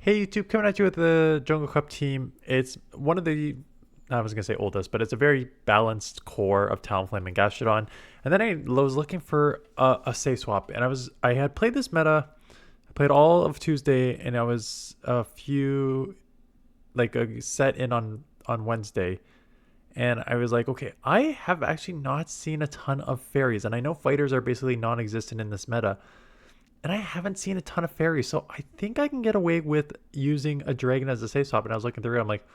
Hey YouTube, coming at you with the Jungle Cup team. It's one of the, I was going to say oldest, but it's a very balanced core of Talonflame and Gastrodon. And then I was looking for a safe swap, and I had played this meta. I played all of Tuesday, and I was a few, like a set in on Wednesday. And I was like, okay, I have actually not seen a ton of fairies, and I know fighters are basically non-existent in this meta. And I haven't seen a ton of fairies, so I think I can get away with using a dragon as a safe swap. And I was looking through, I'm like,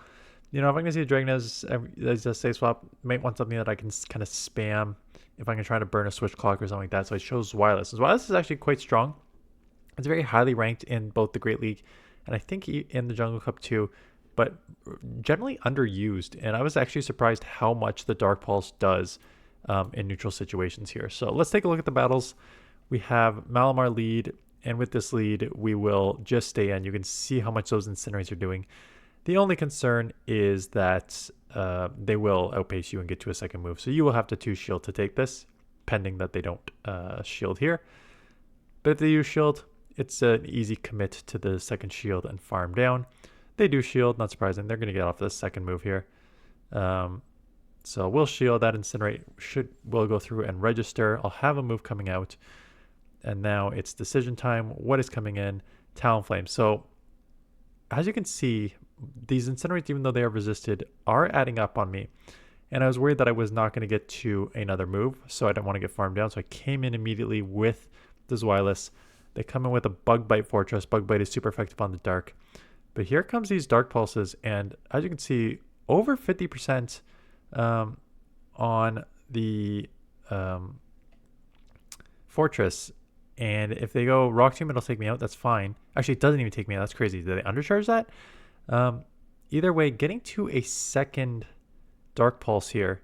if I'm gonna see a dragon as a safe swap, might want something that I can kind of spam if I'm gonna try to burn a switch clock or something like that. So I chose ZWEILOUS. ZWEILOUS is actually quite strong. It's very highly ranked in both the Great League and I think in the Jungle Cup too, but generally underused. And I was actually surprised how much the Dark Pulse does in neutral situations here. So let's take a look at the battles. We have Malamar lead, and with this lead, we will just stay in. You can see how much those Incinerates are doing. The only concern is that they will outpace you and get to a second move. So you will have to 2-shield to take this, pending that they don't shield here. But if they use shield, it's an easy commit to the second shield and farm down. They do shield, not surprising. They're going to get off this second move here. So we'll shield. That Incinerate will go through and register. I'll have a move coming out. And now it's decision time. What is coming in? Talonflame. So as you can see, these Incinerates, even though they are resisted, are adding up on me. And I was worried that I was not going to get to another move, so I didn't want to get farmed down. So I came in immediately with the ZWEILOUS. They come in with a Bug Bite Fortress. Bug Bite is super effective on the dark. But here comes these Dark Pulses, and as you can see, over 50% on the Fortress. And if they go Rock Tomb, it'll take me out. That's fine. Actually, it doesn't even take me out. That's crazy. Did they undercharge that? Either way, getting to a second Dark Pulse here.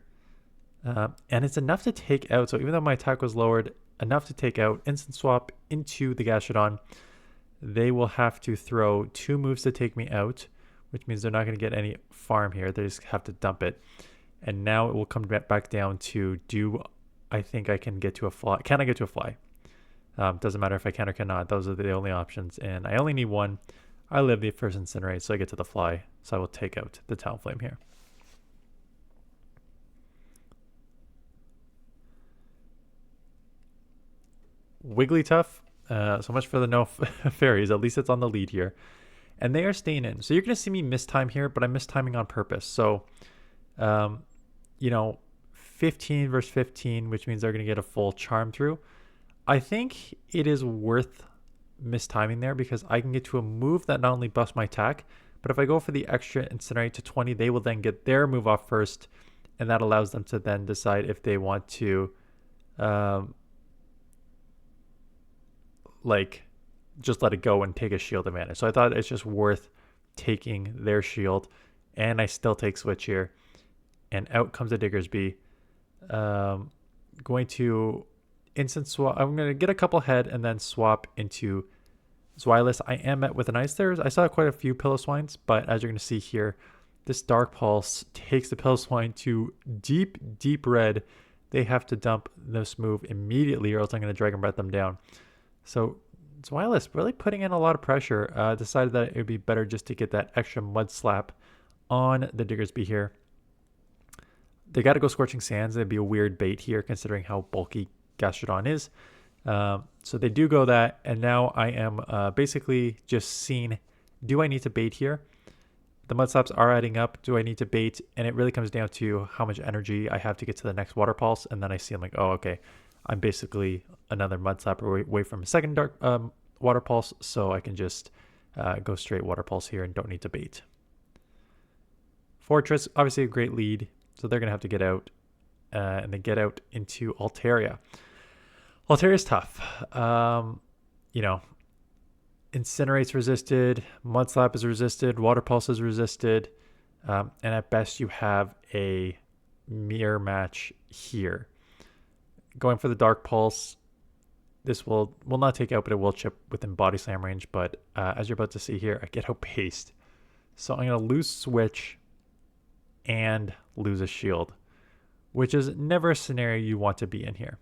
And it's enough to take out. So even though my attack was lowered, enough to take out. Instant swap into the Gastrodon. They will have to throw 2 moves to take me out, which means they're not going to get any farm here. They just have to dump it. And now it will come back down to I think I can get to a fly. Can I get to a fly? Doesn't matter if I can or cannot. Those are the only options. And I only need one. I live the first Incinerate, so I get to the fly. So I will take out the Talonflame here. Wigglytuff. So much for the no fairies. At least it's on the lead here. And they are staying in. So you're going to see me mistime here, but I'm mistiming on purpose. So, 15 versus 15, which means they're going to get a full charm through. I think it is worth mistiming there because I can get to a move that not only buffs my attack, but if I go for the extra Incinerate to 20, they will then get their move off first, and that allows them to then decide if they want to just let it go and take a shield advantage. So I thought it's just worth taking their shield, and I still take switch here, and out comes a Diggersby. Going to instant swap. I'm going to get a couple head and then swap into ZWEILOUS. I am met with an ice there. I saw quite a few Piloswines, but as you're going to see here, this Dark Pulse takes the Piloswine to deep, deep red. They have to dump this move immediately or else I'm going to Dragon Breath them down. So ZWEILOUS really putting in a lot of pressure. Decided that it would be better just to get that extra Mud Slap on the Diggersby here. They got to go Scorching Sands. It'd be a weird bait here considering how bulky Gastrodon is. So they do go that, and now I am basically just seeing, do I need to bait here? The Mud Slaps are adding up. Do I need to bait? And it really comes down to how much energy I have to get to the next Water Pulse, and then I see I'm like, oh, okay. I'm basically another Mud Slap away from a second Dark Water Pulse, so I can just go straight Water Pulse here and don't need to bait. Fortress, obviously a great lead, so they're going to have to get out, and they get out into Altaria. Altaria's tough. Incinerate's resisted, Mud Slap is resisted, Water Pulse is resisted, and at best you have a mirror match here. Going for the Dark Pulse, this will not take out, but it will chip within Body Slam range. But as you're about to see here, I get outpaced. So I'm going to lose Switch and lose a shield, which is never a scenario you want to be in here.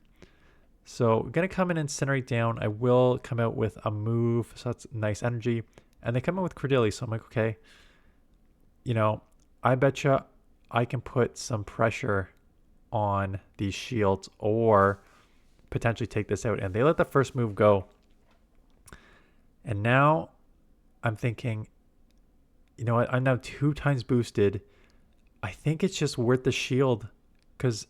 So I'm going to come in and Incinerate down. I will come out with a move, so that's nice energy. And they come in with Cradily, so I'm like, okay, you know, I betcha I can put some pressure on these shields or potentially take this out. And they let the first move go. And now I'm thinking, you know what? I'm now 2 times boosted. I think it's just worth the shield because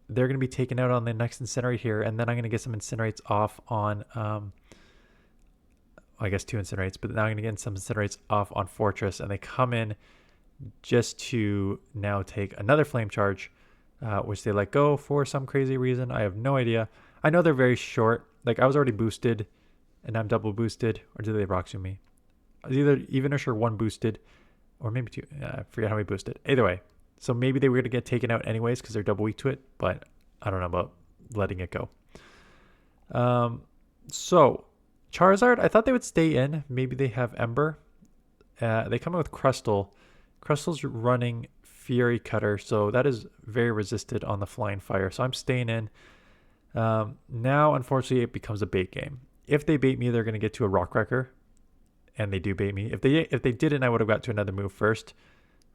they're going to be taken out on the next Incinerate here. And then I'm going to get some Incinerates off on, I guess 2 Incinerates, but now I'm going to get some Incinerates off on Fortress. And they come in just to now take another Flame Charge, which they let go for some crazy reason. I have no idea. I know they're very short. Like I was already boosted and I'm double boosted, or did they Roxu me? I was either evenish or 1 boosted, or maybe 2. I forget how we boosted. Either way, so maybe they were going to get taken out anyways because they're double weak to it, but I don't know about letting it go. So Charizard, I thought they would stay in. Maybe they have Ember. They come in with Crustle. Crustle's running Fury Cutter, so that is very resisted on the Flying Fire. So I'm staying in. Now, unfortunately, it becomes a bait game. If they bait me, they're going to get to a Rock Wrecker, and they do bait me. If they didn't, I would have got to another move first.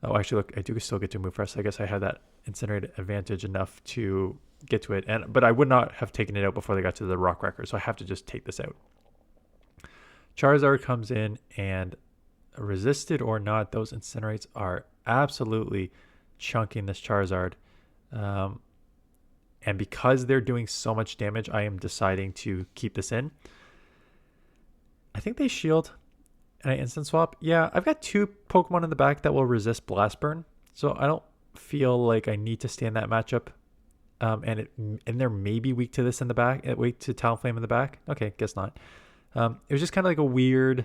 Oh, actually, look, I do still get to a move first. I guess I had that Incinerate advantage enough to get to it, but I would not have taken it out before they got to the Rock Wrecker, so I have to just take this out. Charizard comes in, and resisted or not, those Incinerates are absolutely chunking this Charizard. And because they're doing so much damage, I am deciding to keep this in. I think they shield and I instant swap. Yeah, I've got 2 Pokemon in the back that will resist Blast Burn, so I don't feel like I need to stay in that matchup. And they're maybe weak to this in the back, weak to Talonflame in the back. Okay, guess not. It was just kind of like a weird,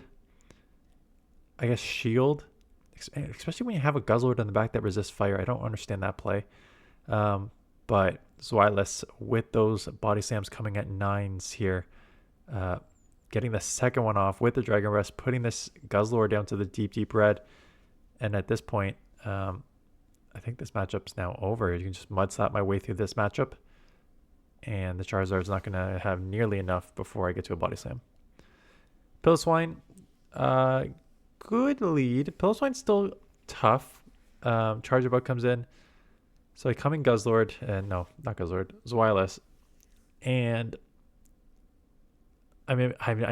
I guess, shield, especially when you have a Guzlord in the back that resists fire. I don't understand that play. But ZWEILOUS with those body slams coming at 9s here, getting the second one off with the Dragon Rest, putting this Guzlord down to the deep red. And at this point, I think this matchup's now over. You can just mud slap my way through this matchup, and the Charizard's not going to have nearly enough before I get to a body slam. Piloswine, good lead. Piloswine's still tough. Charger Bug comes in. So I come in Guzlord, and no, not Guzlord, ZWEILOUS, and I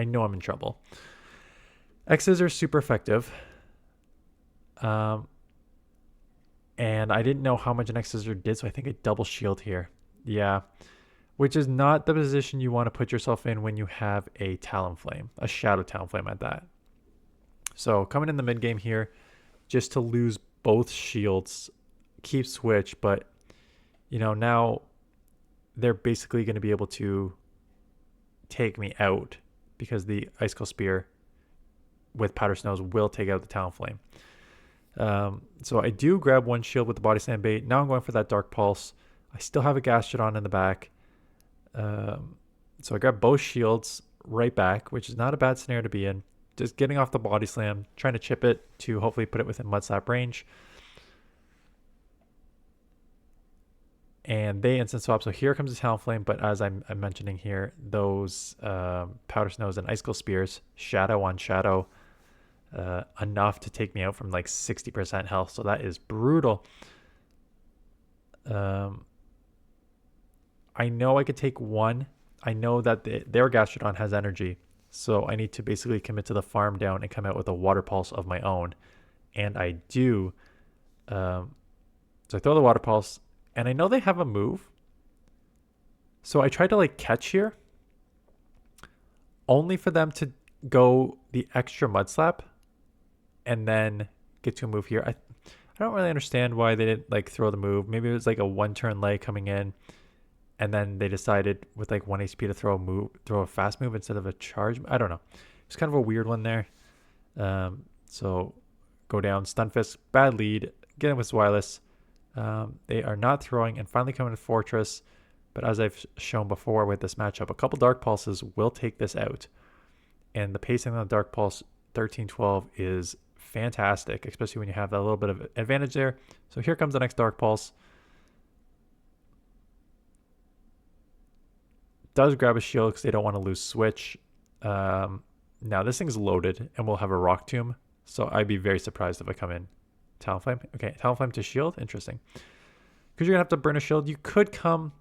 know I'm in trouble. X's are super effective, and I didn't know how much an X Scissor did, so I think I double shield here. Yeah, which is not the position you want to put yourself in when you have a Talonflame, a Shadow Talonflame at that. So coming in the mid game here, just to lose both shields. Keep switch, but you know, now they're basically going to be able to take me out because the Icicle Spear with Powder Snows will take out the Talonflame. So I do grab 1 shield with the Body Slam bait. Now I'm going for that Dark Pulse. I still have a Gastrodon in the back. So I grab both shields right back, which is not a bad scenario to be in. Just getting off the Body Slam, trying to chip it to hopefully put it within Mud Slap range. And they instant swap. So here comes the Talonflame, but as I'm mentioning here, those Powder Snows and Icicle Spears, shadow on shadow, enough to take me out from like 60% health. So that is brutal. I know I could take 1. I know that their Gastrodon has energy. So I need to basically commit to the farm down and come out with a Water Pulse of my own. And I do. So I throw the Water Pulse. And I know they have a move. So I tried to like catch here. Only for them to go the extra Mud Slap. And then get to a move here. I don't really understand why they didn't like throw the move. Maybe it was like a 1-turn leg coming in. And then they decided with like 1 HP to throw a fast move instead of a charge. I don't know. It's kind of a weird one there. So go down. Stunfisk, bad lead. Get in with ZWEILOUS. They are not throwing and finally coming to Fortress. But as I've shown before with this matchup, a couple Dark Pulses will take this out. And the pacing on the Dark Pulse 13-12 is fantastic, especially when you have that little bit of advantage there. So here comes the next Dark Pulse. Does grab a shield because they don't want to lose switch. Now this thing's loaded and we'll have a Rock Tomb. So I'd be very surprised if I come in Talonflame. Okay, Talonflame to shield. Interesting. Because you're going to have to burn a shield. You could come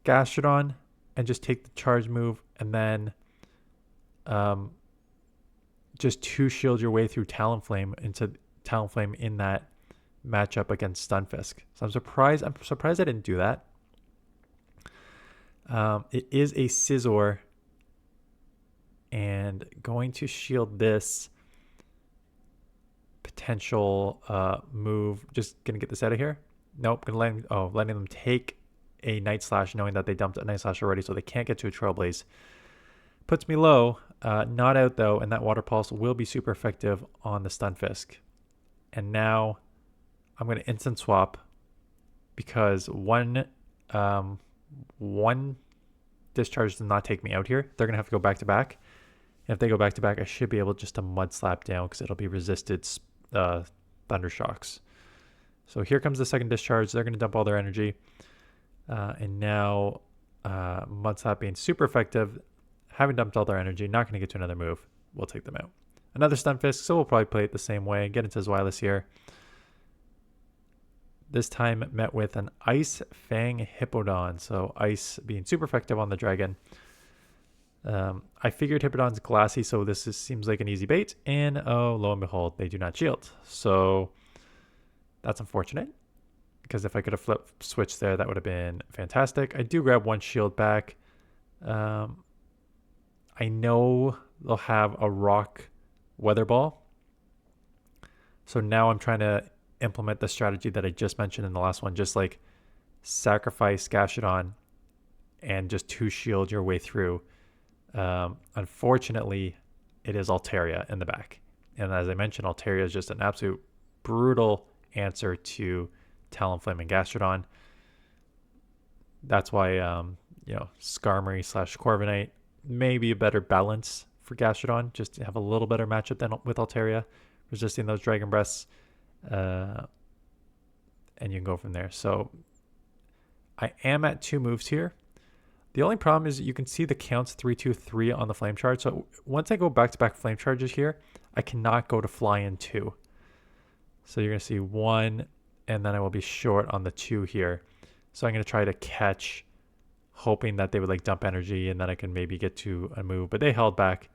Gastrodon and just take the charge move and then just 2-shield your way through Talonflame into Talonflame in that matchup against Stunfisk. So I'm surprised I didn't do that. It is a Scizor and going to shield this potential move. Just gonna get this out of here. Nope, letting them take a Night Slash knowing that they dumped a Night Slash already, so they can't get to a Trailblaze. Puts me low. Not out though, and that Water Pulse will be super effective on the Stunfisk. And now I'm going to instant swap because one discharge does not take me out here. They're going to have to go back to back. And if they go back to back, I should be able just to Mud Slap down because it'll be resisted Thunder Shocks. So here comes the second discharge. They're going to dump all their energy. And now Mud Slap being super effective. Having dumped all their energy, not going to get to another move. We'll take them out. Another Stunfisk, so we'll probably play it the same way. Get into ZWEILOUS here. This time met with an Ice Fang Hippowdon. So Ice being super effective on the dragon. I figured Hippowdon's glassy, so seems like an easy bait. And oh, lo and behold, they do not shield. So that's unfortunate. Because if I could have flip switched there, that would have been fantastic. I do grab one shield back. I know they'll have a Rock Weather Ball. So now I'm trying to implement the strategy that I just mentioned in the last one. Just like sacrifice Gastrodon and just 2-shield your way through. Unfortunately, it is Altaria in the back. And as I mentioned, Altaria is just an absolute brutal answer to Talonflame and Gastrodon. That's why, Skarmory / Corviknight may be a better balance for Gastrodon, just to have a little better matchup than with Altaria, resisting those Dragon Breaths. And you can go from there. So I am at 2 moves here. The only problem is you can see the counts 3, 2, 3 on the flame charge. So once I go back-to-back flame charges here, I cannot go to fly in 2. So you're going to see 1, and then I will be short on the 2 here. So I'm going to try to catch, hoping that they would like dump energy and then I can maybe get to a move. But they held back.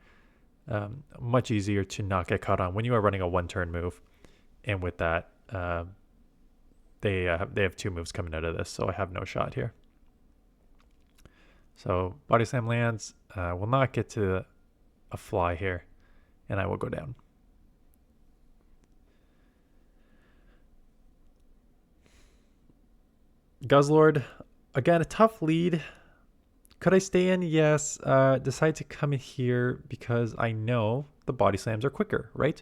Much easier to not get caught on when you are running a 1-turn move. And with that, they have 2 moves coming out of this, so I have no shot here. So Body Slam lands, will not get to a fly here, and I will go down. Guzlord, again, a tough lead. Could I stay in? Yes. Decide to come in here because I know the Body Slams are quicker, right?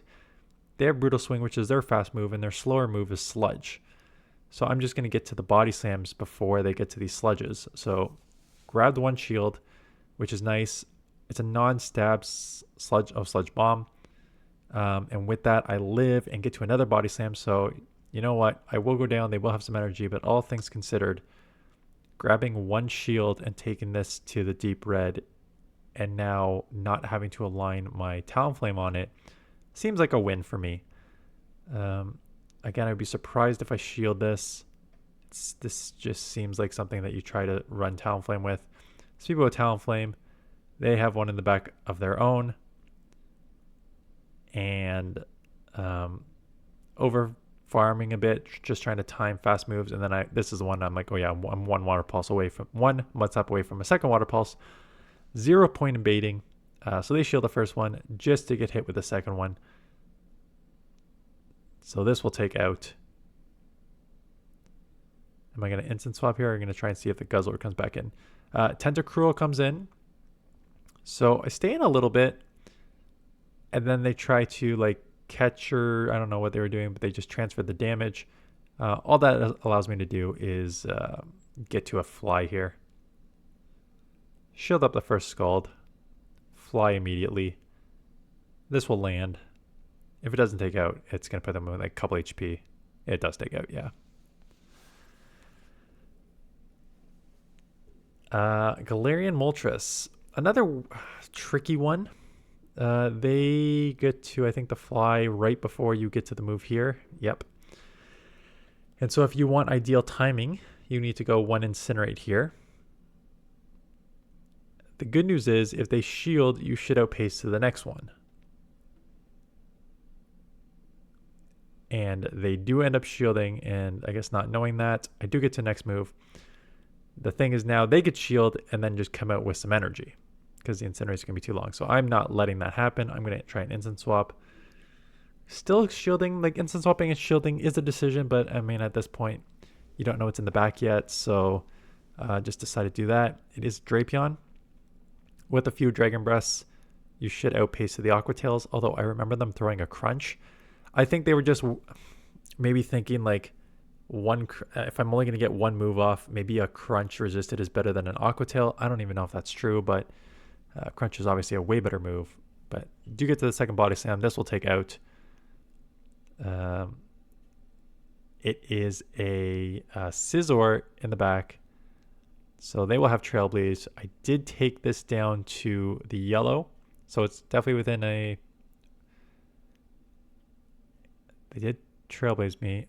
They have Brutal Swing, which is their fast move, and their slower move is Sludge. So I'm just going to get to the Body Slams before they get to these Sludges. So grab the 1 shield, which is nice. It's a non-stab Sludge Bomb. And with that, I live and get to another Body Slam. So you know what? I will go down. They will have some energy, but all things considered, grabbing 1 shield and taking this to the deep red and now not having to align my Talonflame on it seems like a win for me. Again, I'd be surprised if I shield this. This just seems like something that you try to run Talonflame with. So people with Talonflame, they have one in the back of their own. And over farming a bit, just trying to time fast moves. And then this is the one I'm like, oh yeah, I'm 1 Water Pulse away from 1 Mud Slap away from a second Water Pulse. 0 point in baiting. So they shield the first one just to get hit with the second one. So this will take out. Am I going to instant swap here? Or am I going to try and see if the Guzlord comes back in? Tentacruel comes in. So I stay in a little bit. And then they try to like catcher. I don't know what they were doing, but they just transferred the damage. All that allows me to do is get to a fly here. Shield up the first Scald. Fly immediately. This will land. If it doesn't take out, it's going to put them with like a couple HP. It does take out, yeah. Galarian Moltres. Another tricky one. They get to, I think, the fly right before you get to the move here. Yep. And so if you want ideal timing, you need to go one Incinerate here. The good news is if they shield, you should outpace to the next one. And they do end up shielding, and I guess not knowing that, I do get to next move. The thing is now they get shield and then just come out with some energy because the Incinerate is going to be too long. So I'm not letting that happen. I'm going to try an Instant Swap. Still shielding, like instant swapping and shielding is a decision, but I mean, at this point, you don't know what's in the back yet. So just decided to do that. It is Drapion. With a few Dragon Breaths, you should outpace to the Aqua Tails, although I remember them throwing a Crunch. I think they were just maybe thinking like if I'm only going to get one move off, maybe a Crunch resisted is better than an Aqua Tail. I don't even know if that's true, but Crunch is obviously a way better move. But do get to the second Body Slam. This will take out. It is a Scizor in the back. So they will have Trailblaze. I did take this down to the yellow. So it's definitely within a... They did Trailblaze me.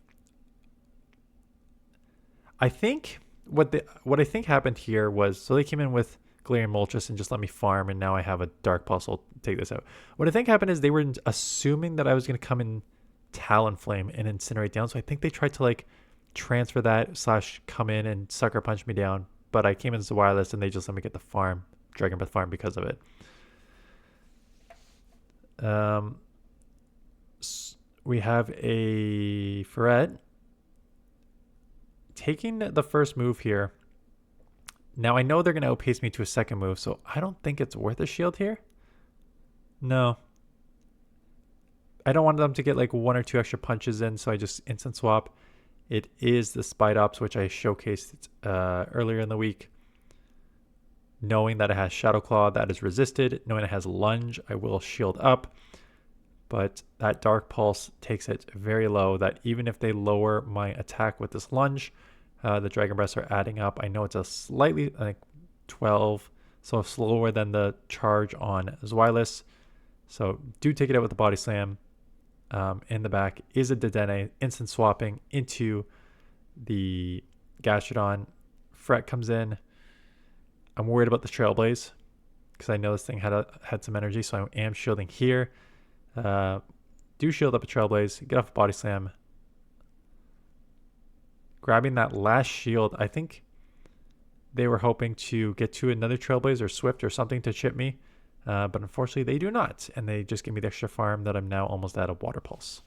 I think what I think happened here was, so they came in with Galarian Moltres and just let me farm, and now I have a Dark Pulse. I'll take this out. What I think happened is they were assuming that I was going to come in Talonflame and Incinerate down. So I think they tried to like transfer that / come in and Sucker Punch me down. But I came in ZWEILOUS and they just let me get the farm, Dragon Breath farm because of it. We have a Ferret taking the first move here. Now I know they're going to outpace me to a second move, so I don't think it's worth a shield here. No. I don't want them to get like 1 or 2 extra punches in, so I just instant swap. It is the Spidops, which I showcased earlier in the week. Knowing that it has Shadow Claw, that is resisted. Knowing it has Lunge, I will shield up. But that Dark Pulse takes it very low, that even if they lower my attack with this Lunge, the Dragon Breaths are adding up. I know it's a slightly, I think 12, so slower than the charge on ZWEILOUS. So do take it out with the Body Slam. In the back is a Dedenne, instant swapping into the Gastrodon. Fret comes in. I'm worried about the Trailblaze because I know this thing had some energy, so I am shielding here. Do shield up a Trailblaze, get off a Body Slam. Grabbing that last shield, I think they were hoping to get to another Trailblaze or Swift or something to chip me. But unfortunately they do not, and they just give me the extra farm that I'm now almost out of Water Pulse.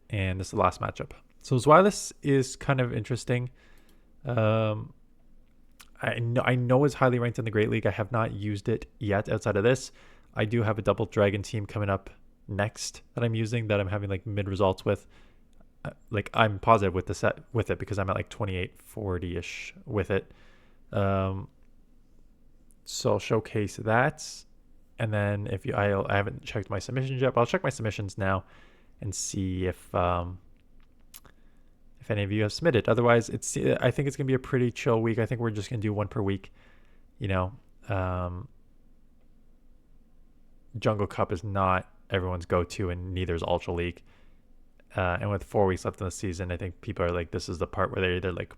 And this is the last matchup. So ZWEILOUS is kind of interesting. I know it's highly ranked in the Great League. I have not used it yet outside of this. I do have a double dragon team coming up next that I'm using, that I'm having like mid results with. Like I'm positive with the set with it because I'm at like 2840-ish with it. So I'll showcase that, and then if I haven't checked my submissions yet, but I'll check my submissions now and see if any of you have submitted. Otherwise, I think it's gonna be a pretty chill week. I think we're just gonna do one per week. You know, Jungle Cup is not everyone's go-to, and neither is Ultra League. And with 4 weeks left in the season, I think people are like, this is the part where they're either like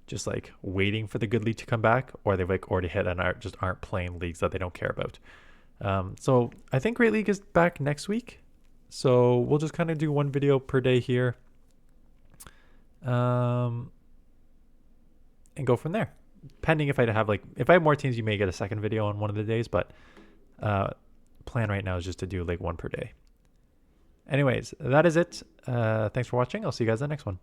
just like waiting for the good league to come back, or they've like already hit and aren't playing leagues that they don't care about. So I think Great League is back next week, so we'll just kind of do one video per day here, and go from there. Pending if I have more teams, you may get a second video on one of the days, but plan right now is just to do like one per day. Anyways, that is it. Thanks for watching. I'll see you guys in the next one.